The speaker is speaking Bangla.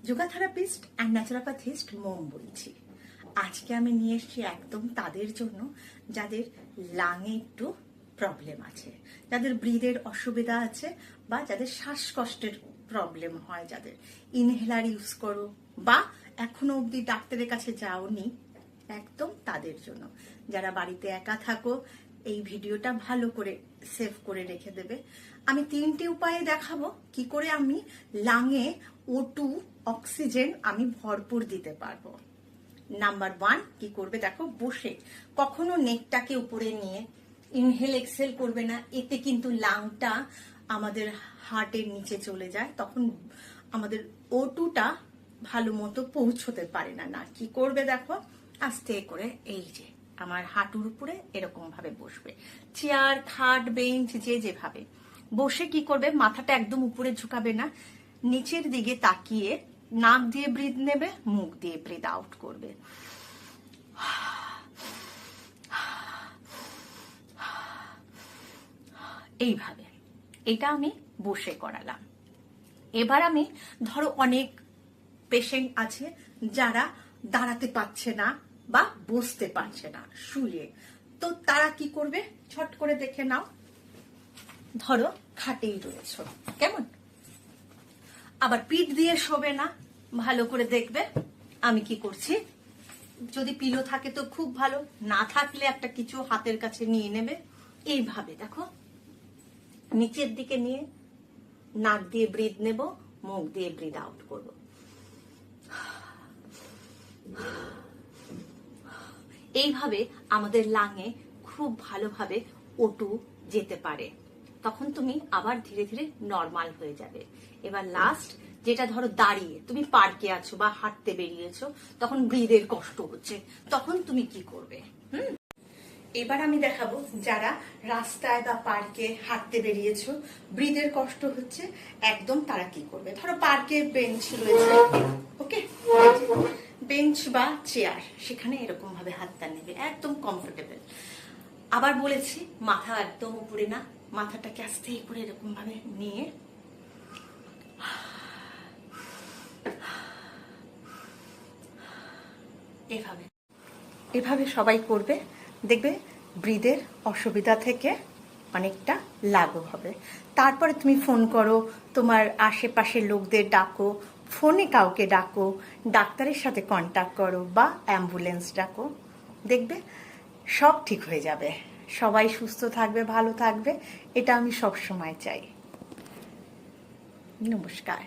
যোগা থেরাপিস্ট অ্যান্ড ন্যাচারোপ্যাথিস্ট মোম বলছি। আজকে আমি নিয়ে এসেছি একদম তাদের জন্য যাদের লাঙে একটু প্রবলেম আছে, যাদের ব্রিদের অসুবিধা আছে, বা যাদের শ্বাসকষ্টের প্রবলেম হয়, যাদের ইনহেলার ইউজ করো বা এখনো অবধি ডাক্তারের কাছে যাওনি, একদম তাদের জন্য। যারা বাড়িতে একা থাকো, এই ভিডিওটা ভালো করে সেভ করে রেখে দেবে। আমি 3টে উপায়ে দেখাবো কি করে আমি লাঙে O2 অক্সিজেন আমি ভরপুর দিতে পারবো। নাম্বার 1 কি করবে দেখো, বসে কখনো নেকটাকে উপরে নিয়ে ইনহেল এক্সেল করবে না, এতে কিন্তু লাংটা আমাদের হার্টের নিচে চলে যায়, তখন আমাদের O2টা ভালো মতো পৌঁছতে পারে না। কি করবে দেখো, আস্তে করে এই যে আমার হাঁটুর উপরে এরকম ভাবে বসবে, চেয়ার খাট বেঞ্চ যে যেভাবে বসে কি করবে, মাথাটা একদম উপরে ঝুঁকাবে না, নিচের দিকে তাকিয়ে নাক দিয়ে ব্রিথ নেবে, মুখ দিয়ে ব্রিথ আউট করবে। এইভাবে, এটা আমি বসে করালাম। এবার আমি ধরো অনেক পেশেন্ট আছে যারা দাঁড়াতে পারছে না বা বসতে পারছে না শুয়ে, তো তারা কি করবে ছট করে দেখে নাও, ধরো খাটেই রয়েছ, কেমন, আবার পিঠ দিয়ে শোবে না, ভালো করে দেখবে আমি কি করছি। যদি পিলো থাকে তো খুব ভালো, না থাকলে একটা কিছু হাতের কাছে নিয়ে নেবে, এইভাবে দেখো নিচের দিকে নিয়ে নাক দিয়ে ব্রিথ নেব, মুখ দিয়ে ব্রিথ আউট করব। এইভাবে আমাদের লাঙে খুব ভালোভাবে O2 যেতে পারে, তখন তুমি আবার ধীরে ধীরে নর্মাল হয়ে যাবে। এবার লাস্ট, যেটা ধরো দাঁড়িয়ে তুমি পার্কে আছো বা হাঁটতে বেরিয়েছো, তখন ব্রিদের কষ্ট হচ্ছে, তখন তুমি কি করবে। এবার আমি দেখাবো যারা রাস্তায় বা পার্কে হাঁটতে বেরিয়েছো, ব্রিদের কষ্ট হচ্ছে, একদম তারা কি করবে। ধরো পার্কে বেঞ্চ রয়েছে, ওকে, বেঞ্চ বা চেয়ার, সেখানে এরকম ভাবে হাতটা নেবে, একদম কমফোর্টেবল। আবার বলেছি মাথা একদম উপরে না, মাথাটাকে আস্তে করে এরকম ভাবে নিয়ে এভাবে এভাবে সবাই করবে, দেখবে ব্রিদের অসুবিধা থেকে অনেকটা লাঘব হবে। তারপরে তুমি ফোন করো, তোমার আশেপাশের লোকদের ডাকো, ফোনে কাউকে ডাকো, ডাক্তারের সাথে কন্ট্যাক্ট করো বা অ্যাম্বুলেন্স ডাকো, দেখবে সব ঠিক হয়ে যাবে, সবাই সুস্থ থাকবে, ভালো থাকবে, এটা আমি সব সময় চাই। নমস্কার।